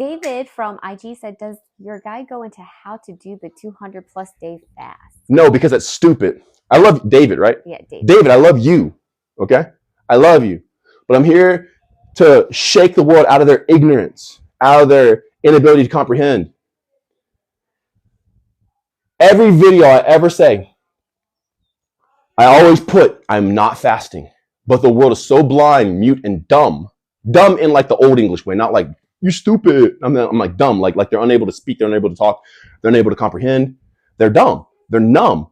David from IG said, does your guy go into how to do the 200 plus day fast? No, because that's stupid. I love David, right? Yeah, David. David, I love you. Okay? I love you. But I'm here to shake the world out of their ignorance, out of their inability to comprehend. Every video I ever say, I always put, I'm not fasting. But the world is so blind, mute, and dumb. Dumb in like the old English way, not like, you stupid. I'm like dumb, like they're unable to speak, they're unable to talk, they're unable to comprehend. They're dumb. They're numb.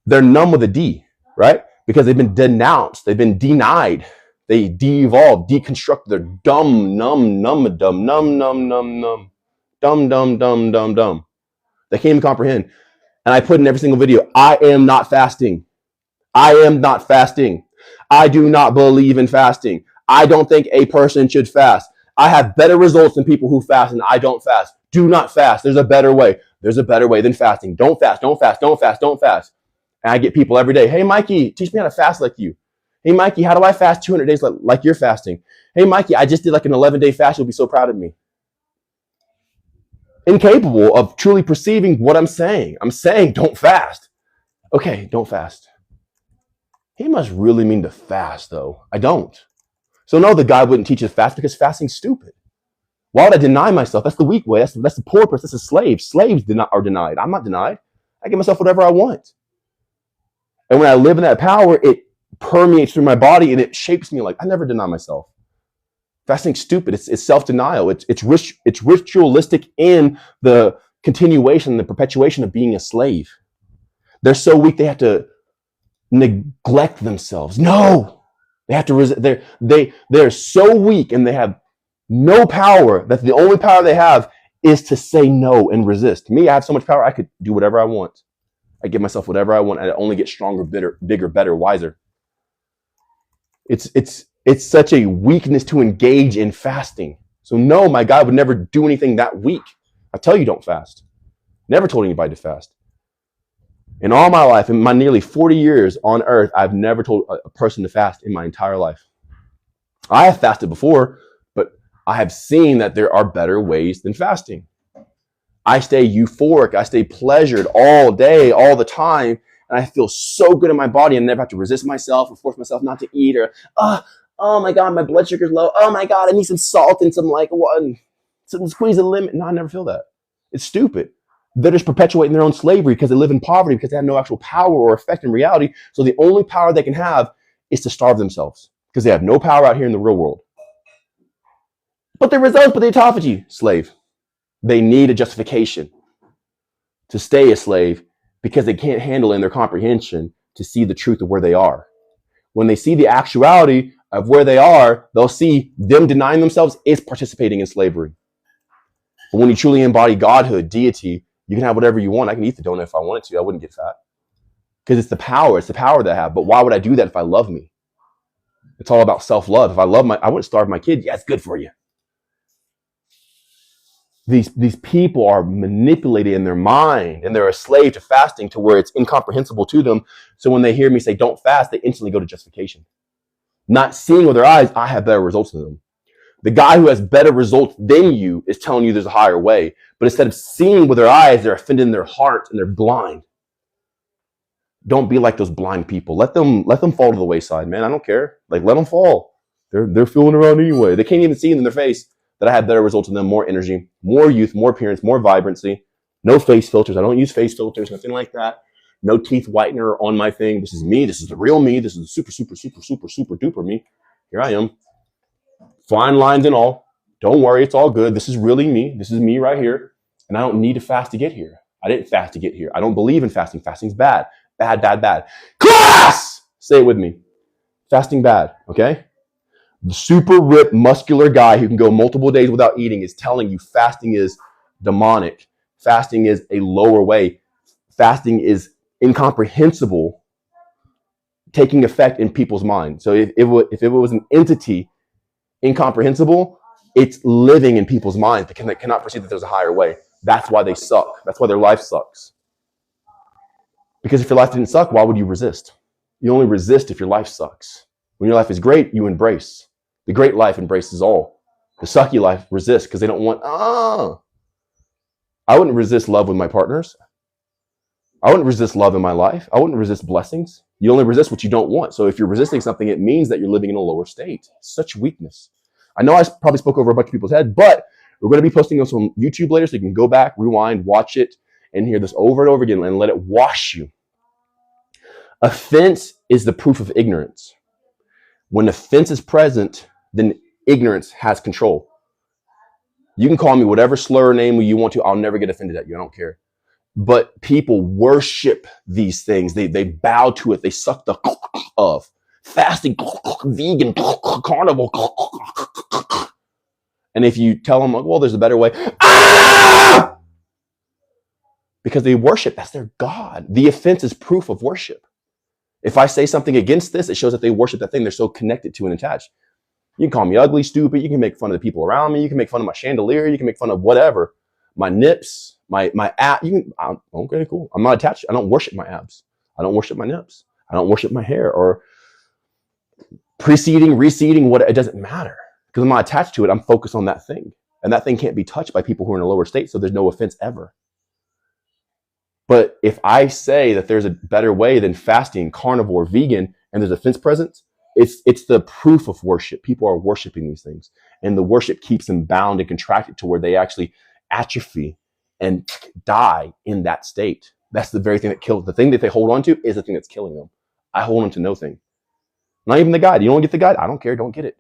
They're numb with a D, right? Because they've been denounced. They've been denied. They de-evolved, deconstructed. They're dumb, numb, numb, dumb, numb, numb, numb, numb, dumb, dumb, dumb, dumb, dumb. They can't even comprehend. And I put in every single video, I am not fasting. I am not fasting. I do not believe in fasting. I don't think a person should fast. I have better results than people who fast, and I don't fast. Do not fast. There's a better way. There's a better way than fasting. Don't fast, don't fast, don't fast, don't fast. And I get people every day, hey, Mikey, teach me how to fast like you. Hey, Mikey, how do I fast 200 days like you're fasting? Hey, Mikey, I just did like an 11-day fast. You'll be so proud of me. Incapable of truly perceiving what I'm saying. I'm saying don't fast. Okay, don't fast. He must really mean to fast, though. I don't. So no, the guy wouldn't teach us fast because fasting's stupid. Why would I deny myself? That's the weak way. That's the poor person. That's the slave. Slaves are denied. I'm not denied. I give myself whatever I want. And when I live in that power, it permeates through my body and it shapes me like I never deny myself. Fasting's stupid. It's self-denial. It's ritualistic in the continuation, the perpetuation of being a slave. They're so weak they have to neglect themselves. No, they have to. They're so weak and they have no power that the only power they have is to say no and resist. Me, I have so much power I could do whatever I want. I give myself whatever I want and I only get stronger, bigger, better, wiser. It's such a weakness to engage in fasting. So no, my God would never do anything that weak. I tell you don't fast. Never told anybody to fast. In all my life, in my nearly 40 years on earth, I've never told a person to fast in my entire life. I have fasted before, but I have seen that there are better ways than fasting. I stay euphoric. I stay pleasured all day, all the time. And I feel so good in my body and never have to resist myself or force myself not to eat or, oh my God, my blood sugar's low. Oh my God, I need some salt and some squeeze a lemon. No, I never feel that. It's stupid. They're just perpetuating their own slavery because they live in poverty because they have no actual power or effect in reality. So the only power they can have is to starve themselves because they have no power out here in the real world. But the results, but the autophagy, slave. They need a justification to stay a slave because they can't handle in their comprehension to see the truth of where they are. When they see the actuality of where they are, they'll see them denying themselves is participating in slavery. But when you truly embody godhood, deity, you can have whatever you want. I can eat the donut if I wanted to. I wouldn't get fat. Because it's the power that I have. But why would I do that if I love me? It's all about self-love. If I love I wouldn't starve my kid. Yeah, it's good for you. These people are manipulated in their mind and they're a slave to fasting to where it's incomprehensible to them. So when they hear me say don't fast, they instantly go to justification. Not seeing with their eyes, I have better results than them. The guy who has better results than you is telling you there's a higher way. But instead of seeing with their eyes, they're offended in their heart and they're blind. Don't be like those blind people. Let them fall to the wayside, man. I don't care. Like, let them fall. They're fooling around anyway. They can't even see in their face that I have better results than them, more energy, more youth, more appearance, more vibrancy. No face filters. I don't use face filters, nothing like that. No teeth whitener on my thing. This is me. This is the real me. This is the super, super, super, super, super duper me. Here I am. Fine lines and all. Don't worry, it's all good. This is really me. This is me right here. And I don't need to fast to get here. I didn't fast to get here. I don't believe in fasting. Fasting's bad. Bad, bad, bad. Class! Say it with me. Fasting bad, okay? The super ripped, muscular guy who can go multiple days without eating is telling you fasting is demonic. Fasting is a lower way. Fasting is incomprehensible, taking effect in people's minds. So if it was an entity, incomprehensible, it's living in people's minds. They cannot perceive that there's a higher way. That's why they suck. That's why their life sucks. Because if your life didn't suck, why would you resist? You only resist if your life sucks. When your life is great, you embrace. The great life embraces all. The sucky life resists because they don't want, I wouldn't resist love with my partners. I wouldn't resist love in my life. I wouldn't resist blessings. You only resist what you don't want. So if you're resisting something, it means that you're living in a lower state. Such weakness. I know I probably spoke over a bunch of people's head, but we're going to be posting this on YouTube later so you can go back, rewind, watch it, and hear this over and over again and let it wash you. Offense is the proof of ignorance. When offense is present, then ignorance has control. You can call me whatever slur name you want to. I'll never get offended at you. I don't care. But people worship these things. They bow to it. They suck the of fasting, vegan, carnivore. And if you tell them, well, there's a better way, because they worship, that's their God. The offense is proof of worship. If I say something against this, it shows that they worship that thing they're so connected to and attached. You can call me ugly, stupid. You can make fun of the people around me. You can make fun of my chandelier. You can make fun of whatever. My nips, my ab. Okay, cool. I'm not attached. I don't worship my abs. I don't worship my nips. I don't worship my hair or preceding, receding. What it doesn't matter because I'm not attached to it. I'm focused on that thing, and that thing can't be touched by people who are in a lower state. So there's no offense ever. But if I say that there's a better way than fasting, carnivore, vegan, and there's offense present, it's the proof of worship. People are worshiping these things, and the worship keeps them bound and contracted to where they actually atrophy and die in that state. That's the very thing that kills. The thing that they hold on to is the thing that's killing them. I hold on to no thing. Not even the guide. You don't want to get the guide? I don't care. Don't get it.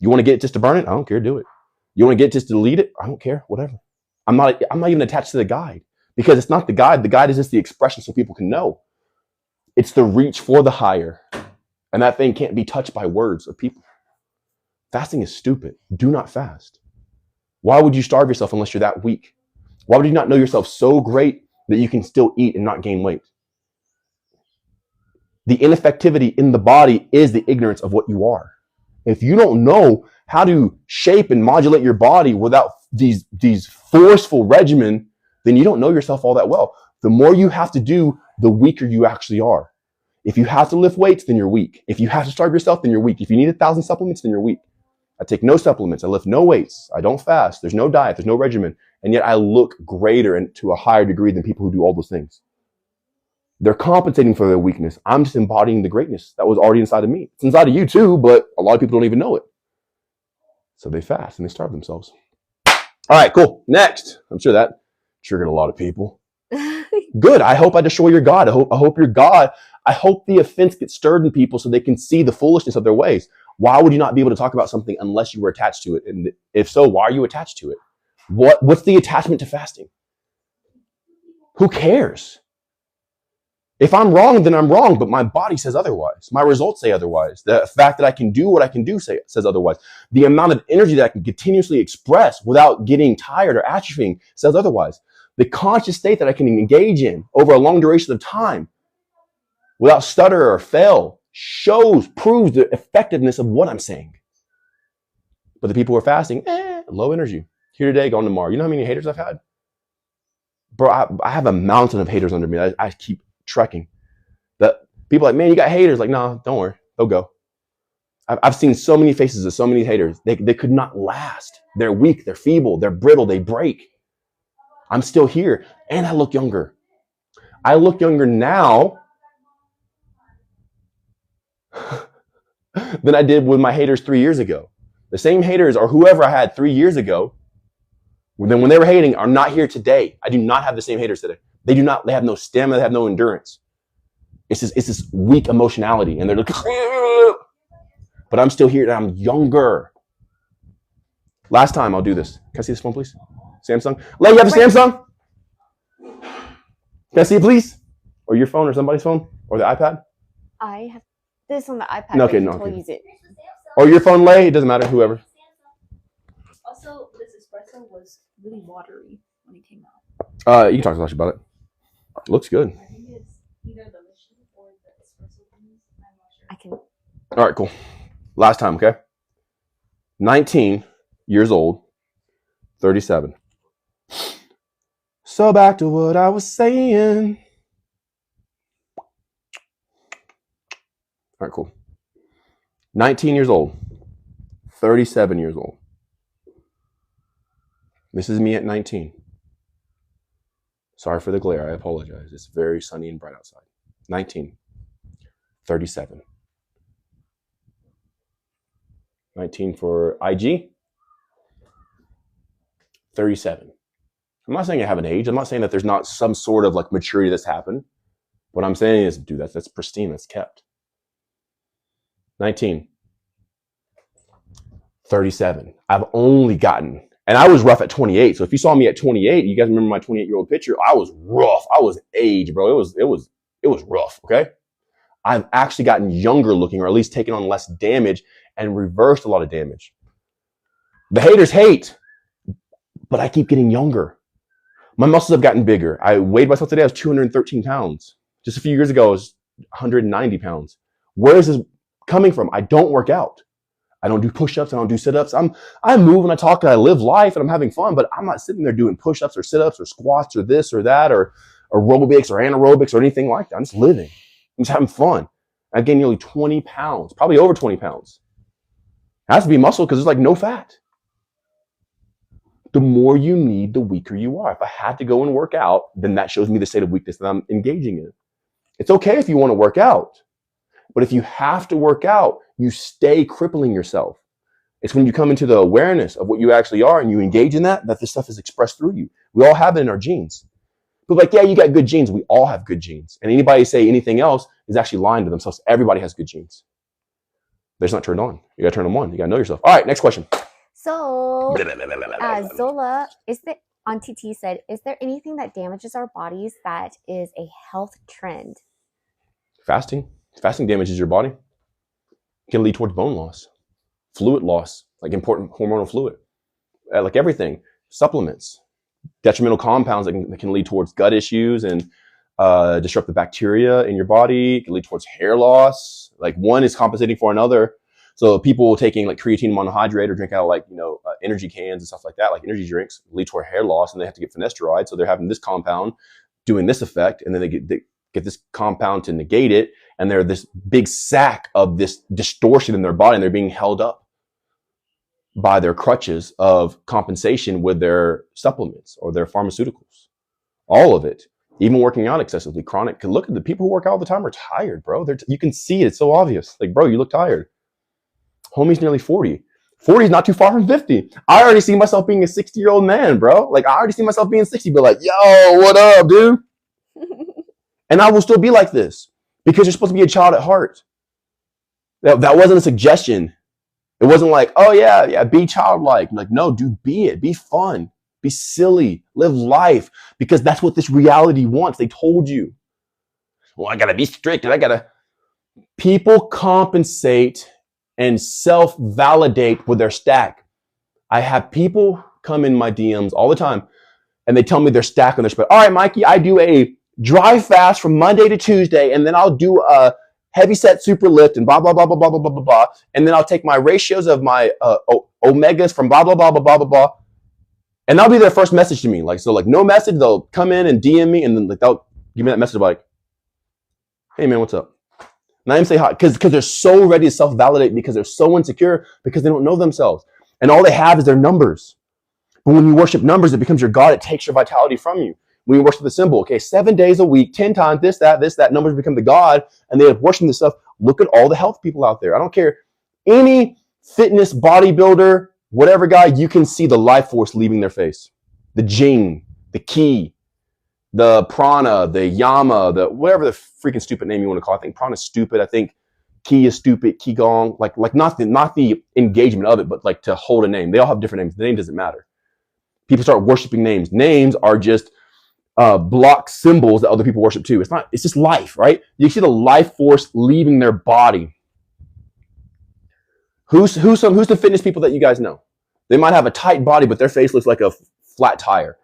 You want to get it just to burn it? I don't care. Do it. You want to get it just to delete it? I don't care. Whatever. I'm not even attached to the guide because it's not the guide. The guide is just the expression so people can know. It's the reach for the higher. And that thing can't be touched by words of people. Fasting is stupid. Do not fast. Why would you starve yourself unless you're that weak? Why would you not know yourself so great that you can still eat and not gain weight? The ineffectivity in the body is the ignorance of what you are. If you don't know how to shape and modulate your body without these forceful regimen, then you don't know yourself all that well. The more you have to do, the weaker you actually are. If you have to lift weights, then you're weak. If you have to starve yourself, then you're weak. If you need 1,000 supplements, then you're weak. I take no supplements. I lift no weights. I don't fast. There's no diet. There's no regimen. And yet I look greater and to a higher degree than people who do all those things. They're compensating for their weakness. I'm just embodying the greatness that was already inside of me. It's inside of you too, but a lot of people don't even know it. So they fast and they starve themselves. All right, cool. Next. I'm sure that triggered a lot of people. Good. I hope I destroy your God. I hope your God. I hope the offense gets stirred in people so they can see the foolishness of their ways. Why would you not be able to talk about something unless you were attached to it? And if so, why are you attached to it? What's the attachment to fasting? Who cares? If I'm wrong, then I'm wrong, but my body says otherwise. My results say otherwise. The fact that I can do what I can do says otherwise. The amount of energy that I can continuously express without getting tired or atrophying says otherwise. The conscious state that I can engage in over a long duration of time without stutter or fail proves the effectiveness of what I'm saying. But the people who are fasting, low energy. Here today, gone tomorrow. You know how many haters I've had? Bro, I have a mountain of haters under me. I keep trekking. The people are like, man, you got haters. Like, nah, don't worry. They'll go. I've seen so many faces of so many haters. They could not last. They're weak. They're feeble. They're brittle. They break. I'm still here. And I look younger. I look younger now than I did with my haters 3 years ago. The same haters or whoever I had 3 years ago, then when they were hating, are not here today. I do not have the same haters today. They have no stamina, they have no endurance. It's this weak emotionality. And they're like, but I'm still here and I'm younger. Last time I'll do this. Can I see this phone, please? Samsung. Lay, you have a Samsung? Can I see it, please? Or your phone or somebody's phone? Or the iPad? I have this on the iPad. No, okay, no. We'll use it. Or your phone, Lay? It doesn't matter, whoever. Also, this espresso was really watery when it came out. You can talk to us about it. Looks good. I think it's either the mission or the espresso beans. I'm not sure. I can. All right, cool. Last time, okay? 19 years old, 37. So back to what I was saying. All right, cool. 19 years old, 37 years old. This is me at 19. Sorry for the glare. I apologize. It's very sunny and bright outside. 19. 37. 19 for IG. 37. I'm not saying I have an age. I'm not saying that there's not some sort of like maturity that's happened. What I'm saying is, dude, that's pristine. That's kept. 19. 37. I've only gotten, and I was rough at 28. So if you saw me at 28, you guys remember my 28-year-old picture? I was rough. I was age, bro. It was rough. Okay. I've actually gotten younger looking, or at least taken on less damage and reversed a lot of damage. The haters hate, but I keep getting younger. My muscles have gotten bigger. I weighed myself today. I was 213 pounds. Just a few years ago, I was 190 pounds. Where is this coming from? I don't work out. I don't do push-ups. I don't do sit-ups. I move and I talk and I live life and I'm having fun, but I'm not sitting there doing push-ups or sit-ups or squats or this or that or aerobics or anaerobics or anything like that. I'm just living. I'm just having fun. I've gained nearly 20 pounds, probably over 20 pounds. It has to be muscle because there's like no fat. The more you need, the weaker you are. If I had to go and work out, then that shows me the state of weakness that I'm engaging in. It's okay if you want to work out, but if you have to work out, you stay crippling yourself. It's when you come into the awareness of what you actually are and you engage in that this stuff is expressed through you. We all have it in our genes. But like, yeah, you got good genes. We all have good genes. And anybody say anything else is actually lying to themselves. Everybody has good genes. They're just not turned on. You got to turn them on. You got to know yourself. All right, next question. So, Zola, on TT said, is there anything that damages our bodies that is a health trend? Fasting. Fasting damages your body. It can lead towards bone loss, fluid loss, like important hormonal fluid, like everything. Supplements, detrimental compounds that can lead towards gut issues and disrupt the bacteria in your body. It can lead towards hair loss. Like one is compensating for another. So people taking like creatine monohydrate or drink out of like, energy cans and stuff like that, like energy drinks, lead toward hair loss, and they have to get finasteride. So they're having this compound doing this effect, and then they get this compound to negate it, and they're this big sack of this distortion in their body, and they're being held up by their crutches of compensation with their supplements or their pharmaceuticals. All of it, even working out excessively, chronic. Look at the people who work out all the time are tired, bro. You can see it. It's so obvious. Like, bro, you look tired. Homie's nearly 40. 40 is not too far from 50. I already see myself being a 60-year-old man, bro. Like, I already see myself being 60, but like, yo, what up, dude? And I will still be like this because you're supposed to be a child at heart. That wasn't a suggestion. It wasn't like, oh, yeah, be childlike. Like, no, dude, be it. Be fun. Be silly. Live life because that's what this reality wants. They told you. Well, I got to be strict and People compensate and self-validate with their stack. I have people come in my DMs all the time and they tell me they're stacked on their spread. All right, Mikey, I do a dry fast from Monday to Tuesday, and then I'll do a heavy set super lift and blah, blah, blah, blah, blah, blah, blah, blah, blah. And then I'll take my ratios of my omegas from blah, blah, blah, blah, blah, blah, blah. And that'll be their first message to me. Like, so like no message, they'll come in and DM me and then like they'll give me that message like, hey man, what's up? Not even say hi, because they're so ready to self-validate because they're so insecure because they don't know themselves. And all they have is their numbers. But when you worship numbers, it becomes your God. It takes your vitality from you. When you worship the symbol, okay, 7 days a week, 10 times, this, that, numbers become the God, and they worship this stuff. Look at all the health people out there. I don't care. Any fitness bodybuilder, whatever guy, you can see the life force leaving their face. The Jing, the Ki, the prana, the yama, the whatever the freaking stupid name you want to call it. I think prana is stupid. I think ki is stupid, qigong, like not the engagement of it, but like to hold a name. They all have different names. The name doesn't matter. People start worshiping names. Names are just block symbols that other people worship too. It's just life, right? You see the life force leaving their body. Who's the fitness people that you guys know? They might have a tight body, but their face looks like a flat tire.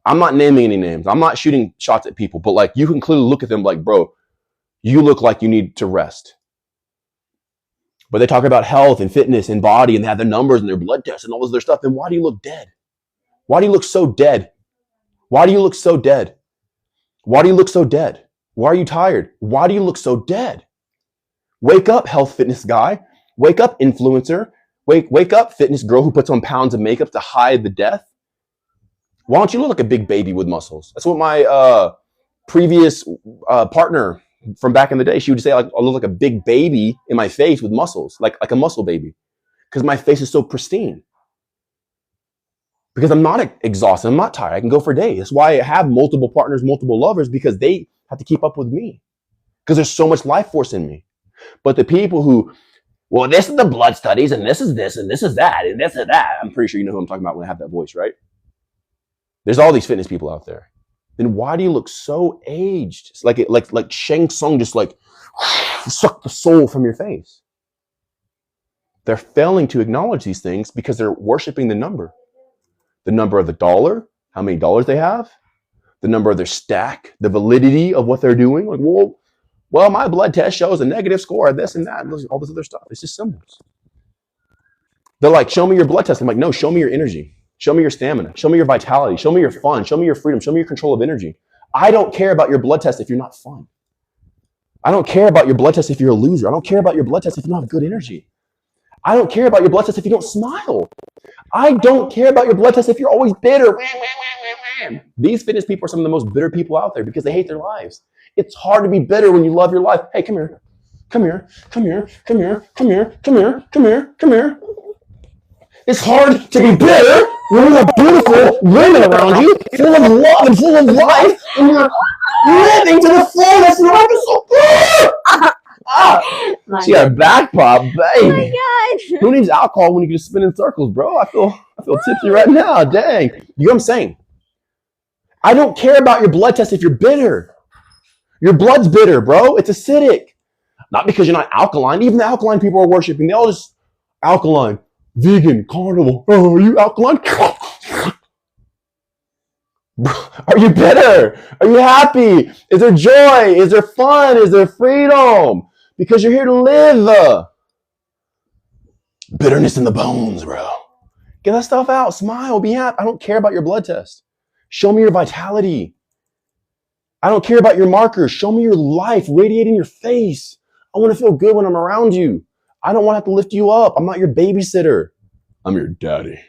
I'm not naming any names. I'm not shooting shots at people, but like you can clearly look at them like, bro, you look like you need to rest. But they talk about health and fitness and body and they have their numbers and their blood tests and all this other stuff. Then why do you look dead? Why do you look so dead? Why do you look so dead? Why do you look so dead? Why are you tired? Why do you look so dead? Wake up, health fitness guy. Wake up, influencer. Wake up, fitness girl who puts on pounds of makeup to hide the death. Why don't you look like a big baby with muscles? That's what my previous partner from back in the day, she would say, like, I look like a big baby in my face with muscles, like a muscle baby, because my face is so pristine. Because I'm not exhausted, I'm not tired. I can go for days. That's why I have multiple partners, multiple lovers, because they have to keep up with me. Because there's so much life force in me. But the people who, well, this is the blood studies, and this is this, and this is that, and this is that. I'm pretty sure you know who I'm talking about when I have that voice, right? There's all these fitness people out there. Then why do you look so aged? It's like Shang Tsung just like sucked the soul from your face. They're failing to acknowledge these things because they're worshiping the number. The number of the dollar, how many dollars they have, the number of their stack, the validity of what they're doing. Like, well, my blood test shows a negative score of this and that, and all this other stuff. It's just symbols. They're like, show me your blood test. I'm like, no, show me your energy. Show me your stamina. Show me your vitality. Show me your fun. Show me your freedom. Show me your control of energy. I don't care about your blood test if you're not fun. I don't care about your blood test if you're a loser. I don't care about your blood test if you don't have good energy. I don't care about your blood test if you don't smile. I don't care about your blood test if you're always bitter. These fitness people are some of the most bitter people out there because they hate their lives. It's hard to be bitter when you love your life. Hey, come here. Come here. Come here. Come here. Come here. Come here. Come here. Come here. It's hard to be bitter when you have beautiful women around you, full of love and full of life, and you're living to the fullest. Your life is so good. She got a back pop, baby. Oh my God. Who needs alcohol when you can just spin in circles, bro? I feel tipsy right now. Dang. You know what I'm saying? I don't care about your blood test if you're bitter. Your blood's bitter, bro. It's acidic. Not because you're not alkaline. Even the alkaline people are worshiping. They all just alkaline, vegan, carnivore. Oh, are you alkaline? Are you bitter? Are you happy? Is there joy? Is there fun? Is there freedom? Because you're here to live. Bitterness in the bones, bro. Get that stuff out. Smile. Be happy. I don't care about your blood test. Show me your vitality. I don't care about your markers. Show me your life radiating your face. I want to feel good when I'm around you. I don't want to have to lift you up. I'm not your babysitter. I'm your daddy.